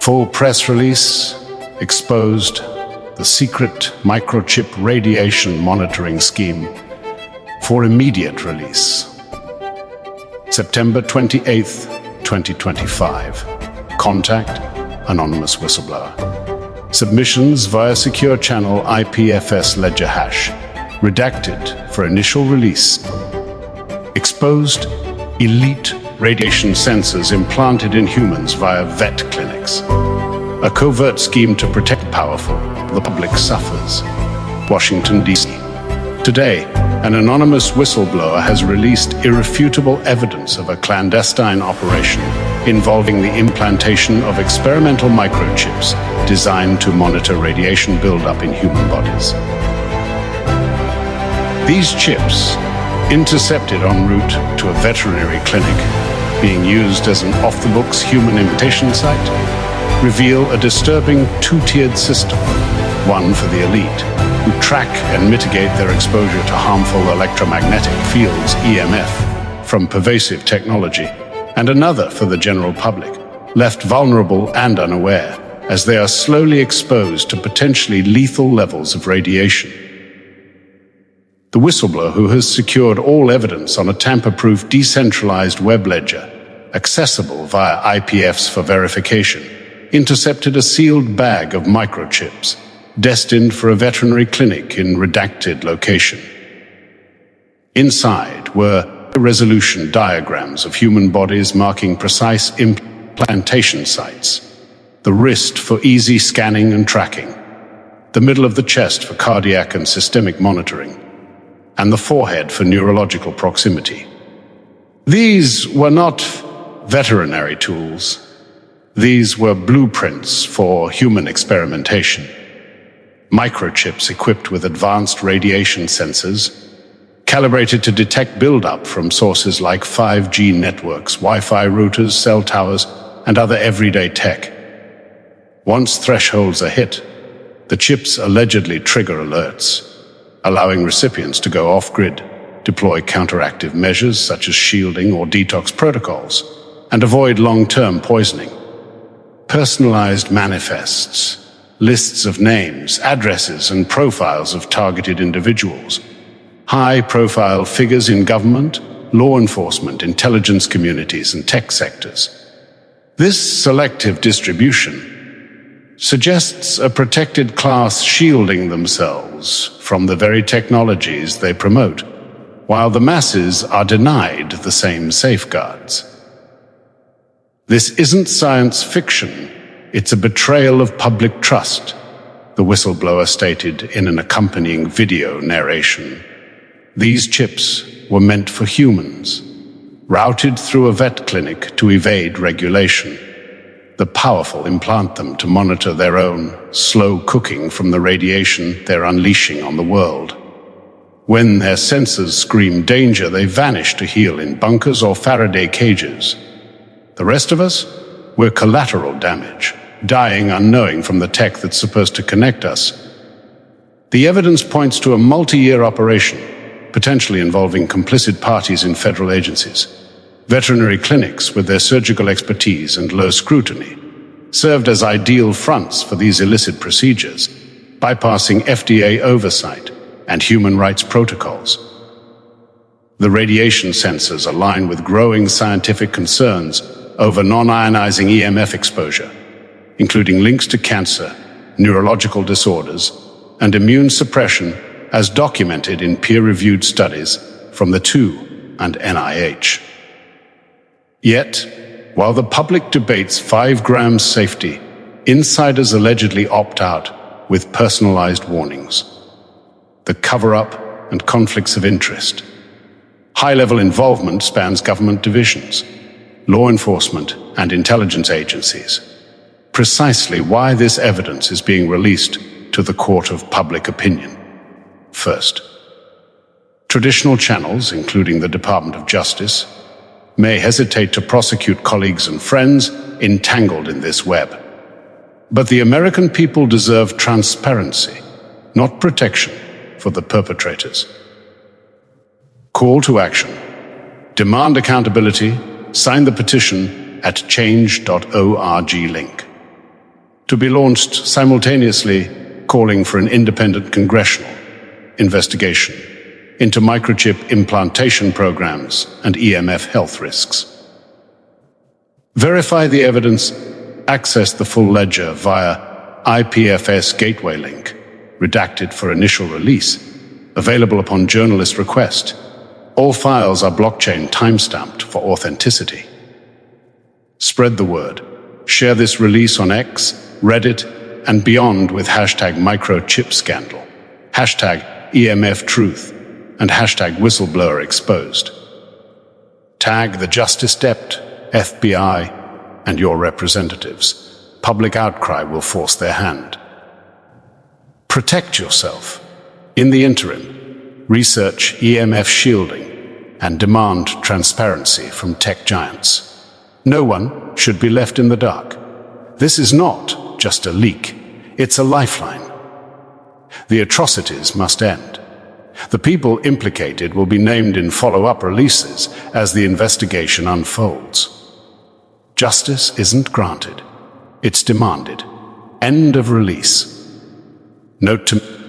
Full press release exposed the secret microchip radiation monitoring scheme for immediate release. September 28th, 2025. Contact anonymous whistleblower. Submissions via secure channel IPFS Ledger hash. Redacted for initial release. Exposed elite radiation sensors implanted in humans via vet clinics. A covert scheme to protect the powerful. The public suffers. Washington, D.C. Today, an anonymous whistleblower has released irrefutable evidence of a clandestine operation involving the implantation of experimental microchips designed to monitor radiation buildup in human bodies. These chips, intercepted en route to a veterinary clinic, being used as an off-the-books human imitation site, reveal a disturbing two-tiered system, one for the elite, who track and mitigate their exposure to harmful electromagnetic fields, EMF, from pervasive technology, and another for the general public, left vulnerable and unaware, as they are slowly exposed to potentially lethal levels of radiation. The whistleblower, who has secured all evidence on a tamper-proof decentralized web ledger, accessible via IPFs for verification, intercepted a sealed bag of microchips, destined for a veterinary clinic in Redacted location. Inside were resolution diagrams of human bodies marking precise implantation sites, the wrist for easy scanning and tracking, the middle of the chest for cardiac and systemic monitoring, and the forehead for neurological proximity. These were not veterinary tools. These were blueprints for human experimentation. Microchips equipped with advanced radiation sensors, calibrated to detect buildup from sources like 5G networks, Wi-Fi routers, cell towers, and other everyday tech. Once thresholds are hit, the chips allegedly trigger alerts, allowing recipients to go off-grid, deploy counteractive measures such as shielding or detox protocols, and avoid long-term poisoning. Personalized manifests, lists of names, addresses, and profiles of targeted individuals, high-profile figures in government, law enforcement, intelligence communities, and tech sectors. This selective distribution suggests a protected class shielding themselves from the very technologies they promote, while the masses are denied the same safeguards. This isn't science fiction, it's a betrayal of public trust, the whistleblower stated in an accompanying video narration. These chips were meant for humans, routed through a vet clinic to evade regulation. The powerful implant them to monitor their own slow cooking from the radiation they're unleashing on the world. When their sensors scream danger, they vanish to heal in bunkers or Faraday cages. The rest of us, we're collateral damage, dying unknowing from the tech that's supposed to connect us. The evidence points to a multi-year operation, potentially involving complicit parties in federal agencies. Veterinary clinics, with their surgical expertise and low scrutiny, served as ideal fronts for these illicit procedures, bypassing FDA oversight and human rights protocols. The radiation sensors align with growing scientific concerns over non-ionizing EMF exposure, including links to cancer, neurological disorders, and immune suppression as documented in peer-reviewed studies from the WHO and NIH. Yet, while the public debates 5 grams safety, insiders allegedly opt out with personalized warnings. The cover-up and conflicts of interest. High-level involvement spans government divisions, law enforcement, and intelligence agencies. Precisely why this evidence is being released to the court of public opinion. First, traditional channels, including the Department of Justice, may hesitate to prosecute colleagues and friends entangled in this web. But the American people deserve transparency, not protection, for the perpetrators. Call to action. Demand accountability. Sign the petition at change.org link. to be launched simultaneously, calling for an independent congressional investigation into microchip implantation programs and EMF health risks. Verify the evidence, access the full ledger via IPFS Gateway Link, redacted for initial release, available upon journalist request. All files are blockchain timestamped for authenticity. Spread the word. Share this release on X, Reddit, and beyond with hashtag microchip scandal, hashtag EMF truth, and hashtag whistleblower exposed. Tag the Justice Dept, FBI, and your representatives. Public outcry will force their hand. Protect yourself. In the interim, research EMF shielding and demand transparency from tech giants. No one should be left in the dark. This is not just a leak, it's a lifeline. The atrocities must end. The people implicated will be named in follow-up releases as the investigation unfolds. Justice isn't granted, it's demanded. End of release. Note to